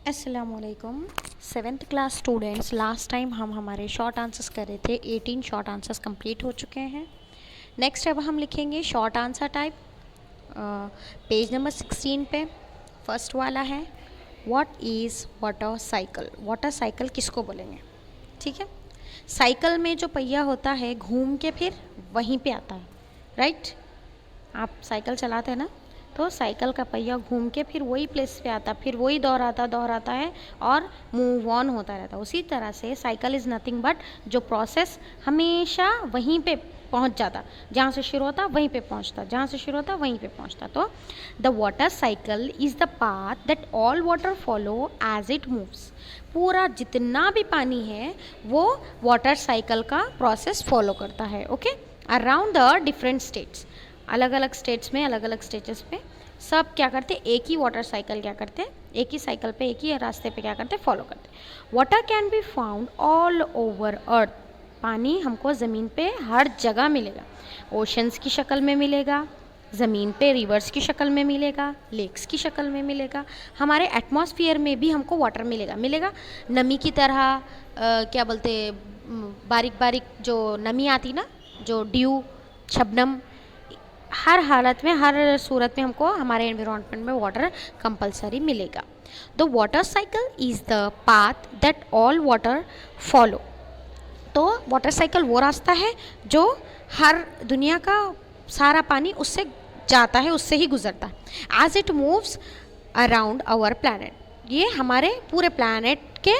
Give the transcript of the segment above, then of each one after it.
अस्सलामुअलैकुम 7th class students. Last time हम हमारे शॉर्ट आंसर्स कर रहे थे। 18 शॉर्ट आंसर्स कंप्लीट हो चुके हैं। नेक्स्ट अब हम लिखेंगे short answer type. Page number 16 पे फर्स्ट वाला है, what is water cycle. Water cycle किसको बोलेंगे? ठीक है, साइकिल में जो पहिया होता है घूम के फिर वहीं पे आता है, राइट। आप साइकिल चलाते हैं ना, तो साइकिल का पहिया घूम के फिर वही प्लेस पे आता, फिर वही दोहराता है और मूव ऑन होता रहता है। उसी तरह से साइकिल इज़ नथिंग बट जो प्रोसेस हमेशा वहीं पे पहुंच जाता, जहाँ से शुरू होता वहीं पे पहुंचता, जहाँ से शुरू होता वहीं पे पहुंचता। तो the water cycle is the path that all water follow as it moves. पूरा जितना भी पानी है वो वाटर साइकिल का प्रोसेस फॉलो करता है, okay, around the different states. अलग अलग स्टेट्स में, अलग अलग स्टेजेस पे सब क्या करते, एक ही वाटर साइकिल क्या करते, एक ही साइकिल पे, एक ही रास्ते पे क्या करते, फॉलो करते। Water can be found all over earth. पानी हमको ज़मीन पे हर जगह मिलेगा। ओशंस की शक्ल में मिलेगा, ज़मीन पे रिवर्स की शक्ल में मिलेगा, लेक्स की शक्ल में मिलेगा, हमारे एटमॉस्फेयर में भी हमको वाटर मिलेगा नमी की तरह। क्या बोलते, बारीक बारीक जो नमी आती ना, जो ड्यू, शबनम, हर हालत में, हर सूरत में हमको हमारे एनवायरनमेंट में वाटर कंपलसरी मिलेगा। The water cycle is the path that all water follow. तो वाटर साइकिल वो रास्ता है जो हर दुनिया का सारा पानी उससे जाता है, उससे ही गुजरता है। As it moves around our planet, ये हमारे पूरे प्लैनेट के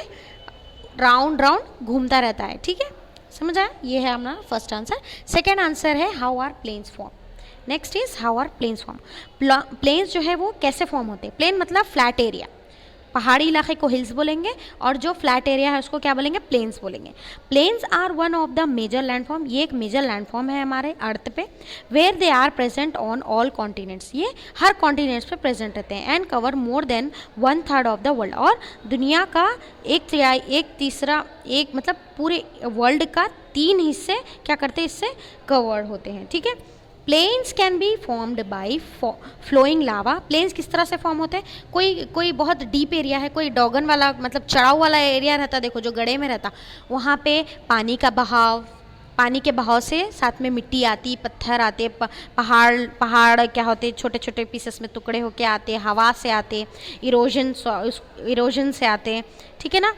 राउंड राउंड घूमता रहता है, ठीक है, समझ आया? ये है हमारा फर्स्ट आंसर। सेकेंड आंसर है how are plains form. Next is how are plains form. Plains जो है वो कैसे फॉर्म होते हैं? प्लेन मतलब फ्लैट एरिया, पहाड़ी इलाके को हिल्स बोलेंगे और जो फ्लैट एरिया है उसको क्या बोलेंगे? प्लेन्स बोलेंगे। Plains are one of the major landform, ये एक मेजर लैंडफॉर्म है हमारे अर्थ पे। Where they are present on all continents, ये हर कॉन्टिनेंट्स पे प्रेजेंट रहते हैं। And cover more than 1/3 of the world, और दुनिया का एक तीसरा, एक मतलब पूरे वर्ल्ड का 3 हिस्से क्या करते हैं, इससे कवर्ड होते हैं, ठीक है। Plains can be formed by flowing lava. Plains किस तरह से फॉर्म होते हैं? कोई बहुत डीप एरिया है, कोई डॉगन वाला मतलब चढ़ाव वाला एरिया रहता, देखो जो गड्ढे में रहता, वहाँ पे पानी का बहाव, पानी के बहाव से साथ में मिट्टी आती, पत्थर आते, पहाड़ क्या होते, छोटे छोटे पीसेस में टुकड़े होके आते, हवा से आते, इरोजन से आते, ठीक है ना।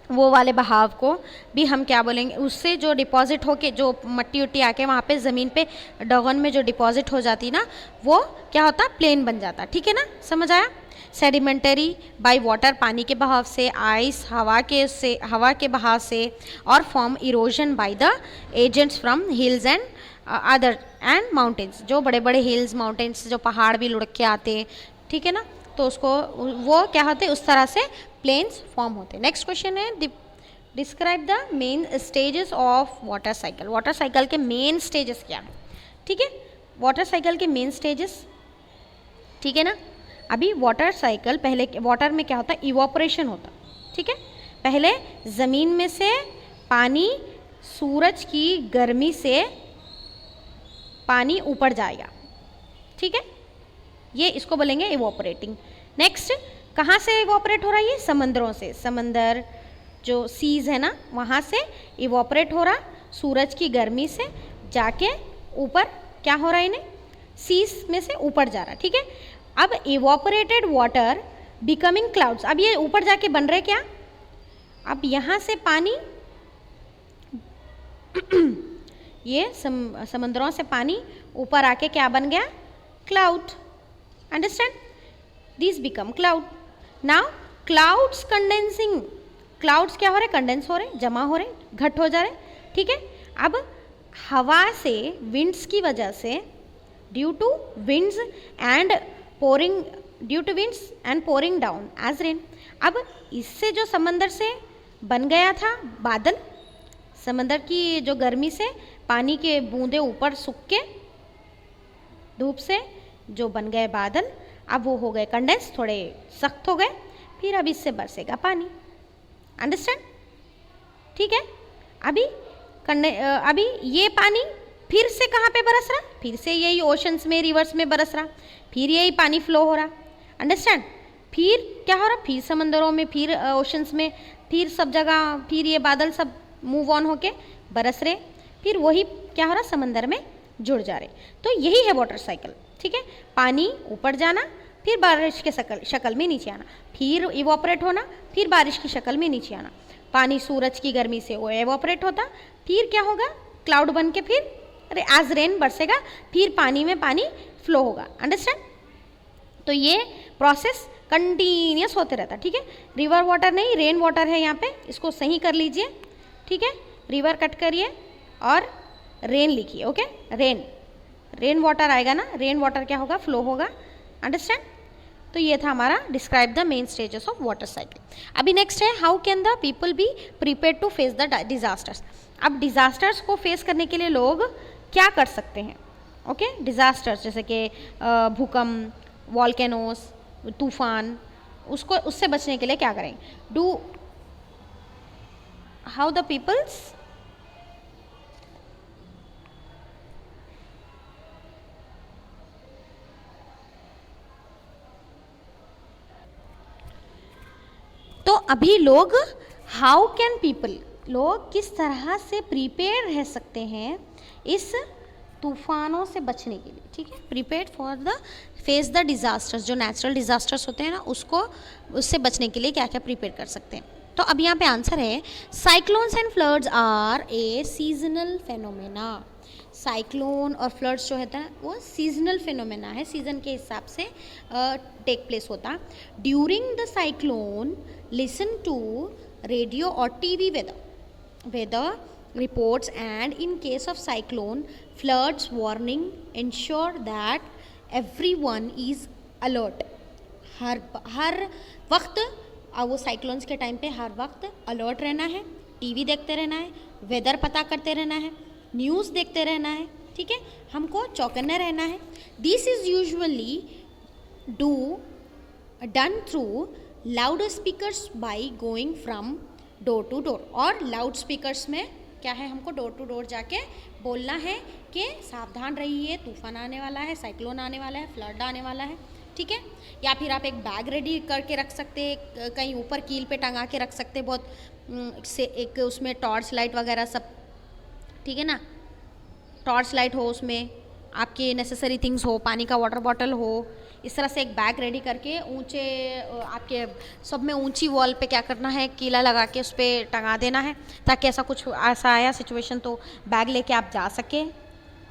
वो वाले बहाव को भी हम क्या बोलेंगे, उससे जो डिपॉजिट होके, जो मट्टी उट्टी आके वहाँ पे ज़मीन पे डॉगन में जो डिपॉजिट हो जाती ना, वो क्या होता, प्लेन बन जाता, ठीक है ना, समझ आया? सेडिमेंटरी बाय वाटर, पानी के बहाव से, आइस हवा के बहाव से, और form erosion by the agents from hills and other and mountains, जो बड़े बड़े हिल्स माउंटेन्स, जो पहाड़ भी लुढ़क के आते, ठीक है ना, तो उसको वो क्या होते, उस तरह से प्लेन्स फॉर्म होते हैं। नेक्स्ट क्वेश्चन है, describe the main stages of water cycle. Water cycle के मेन स्टेजेस क्या है, ठीक है, वाटर साइकिल के मेन स्टेजेस, ठीक है ना। अभी वाटर साइकिल, पहले वाटर में क्या होता है, इवोपरेशन होता, ठीक है। पहले ज़मीन में से पानी, सूरज की गर्मी से पानी ऊपर जाएगा, ठीक है, ये इसको बोलेंगे इवोपरेटिंग। नेक्स्ट, कहाँ से इवोपरेट हो रहा है? ये समंदरों से, समंदर जो सीज है ना, वहाँ से इवोपरेट हो रहा, सूरज की गर्मी से जाके ऊपर क्या हो रहा है, इन्हें सीज में से ऊपर जा रहा, ठीक है। अब इवोपरेटेड वाटर बिकमिंग क्लाउड्स, अब ये ऊपर जाके बन रहे क्या, अब यहाँ से पानी ये समंदरों से पानी ऊपर आके क्या बन गया, cloud, understand, these become cloud. Now clouds condensing, clouds क्या हो रहे, कंडेंस हो रहे, जमा हो रहे, घट हो जा रहे, ठीक है। अब हवा से, विंड्स की वजह से, due to winds and pouring down as rain, अब इससे जो समंदर से बन गया था बादल, समंदर की जो गर्मी से पानी के बूंदे ऊपर सूख के धूप से जो बन गए बादल, अब वो हो गए कंडेंस, थोड़े सख्त हो गए, फिर अब इससे बरसेगा पानी, अंडरस्टैंड, ठीक है। अभी ये पानी फिर से कहाँ पे बरस रहा, फिर से यही ओशंस में, रिवर्स में बरस रहा, फिर यही पानी फ्लो हो रहा, अंडरस्टैंड, फिर क्या हो रहा, फिर समंदरों में, फिर ओशंस में, फिर सब जगह, फिर ये बादल सब मूव ऑन होके बरस रहे, फिर वही क्या हो रहा, समंदर में जुड़ जा रहे। तो यही है वाटर साइकिल, ठीक है। पानी ऊपर जाना, फिर बारिश के शक्ल में नीचे आना, फिर इवोपरेट होना, फिर बारिश की शक्ल में नीचे आना। पानी सूरज की गर्मी से वो इवोपरेट होता, फिर क्या होगा, क्लाउड बन के फिर एज रेन बरसेगा, फिर पानी में पानी फ्लो होगा। अंडरस्टैंड? तो ये प्रोसेस कंटिन्यूस होते रहता, ठीक है। रिवर वाटर नहीं, रेन वाटर है यहाँ पे, इसको सही कर लीजिए, ठीक है। रिवर कट करिए और रेन लिखिए, ओके। रेन वाटर आएगा ना, रेन वाटर क्या होगा, फ्लो होगा। अंडरस्टैंड? तो ये था हमारा describe the main stages of water cycle. अभी नेक्स्ट है how can the people be prepare to face the disasters. अब डिजास्टर्स को फेस करने के लिए लोग क्या कर सकते हैं, ओके। डिजास्टर्स जैसे कि भूकंप, वॉल्केनोस, तूफान, उससे बचने के लिए क्या करें, हाउ द पीपल्स तो अभी लोग हाउ कैन पीपल, लोग किस तरह से प्रिपेयर रह सकते हैं इस तूफानों से बचने के लिए, ठीक है। Prepare for the face the disasters, जो नेचुरल डिजास्टर्स होते हैं ना, उससे बचने के लिए क्या क्या प्रिपेयर कर सकते हैं। तो अब यहाँ पे आंसर है cyclones and floods are a seasonal phenomena. Cyclone और फ्लड्स जो होता है वो सीजनल फेनोमेना है, सीजन के हिसाब से टेक प्लेस होता। During the cyclone listen to radio और TV weather reports, and in case of cyclone floods warning ensure that everyone is alert। हर वक्त वो साइक्लोन्स के टाइम पे हर वक्त अलर्ट रहना है, टीवी देखते रहना है, वेदर पता करते रहना है, न्यूज़ देखते रहना है, ठीक है। हमको चौकन्ना रहना है। This is usually done through loud speakers by going from door to door. और लाउड स्पीकर्स में क्या है, हमको डोर टू डोर जाके बोलना है कि सावधान रहिए, तूफान आने वाला है, साइक्लोन आने वाला है, फ्लड आने वाला है, ठीक है। या फिर आप एक बैग रेडी करके रख सकते, कहीं ऊपर कील पे टंगा के रख सकते, बहुत से एक उसमें टॉर्च लाइट वगैरह सब, ठीक है ना। टॉर्च लाइट हो, उसमें आपके नेसेसरी थिंग्स हो, पानी का वाटर बॉटल हो, इस तरह से एक बैग रेडी करके ऊंचे आपके सब में ऊंची वॉल पे क्या करना है, कीला लगा के उस पर टंगा देना है, ताकि ऐसा आया सिचुएशन तो बैग लेके आप जा सके,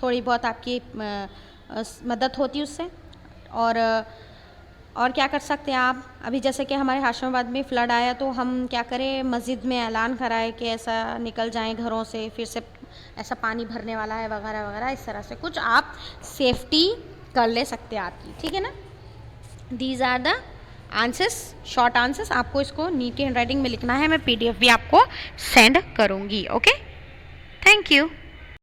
थोड़ी बहुत आपकी मदद होती उससे। और क्या कर सकते हैं आप, अभी जैसे कि हमारे हाशमाबाद में फ़्लड आया तो हम क्या करें, मस्जिद में ऐलान कराए कि ऐसा निकल जाएं घरों से, फिर से ऐसा पानी भरने वाला है वगैरह वगैरह, इस तरह से कुछ आप सेफ्टी कर ले सकते हैं आपकी, ठीक है ना। These are the answers, short answers. आपको इसको नीट हैंड राइटिंग में लिखना है, मैं PDF भी आपको सेंड करूँगी, ओके। Thank you.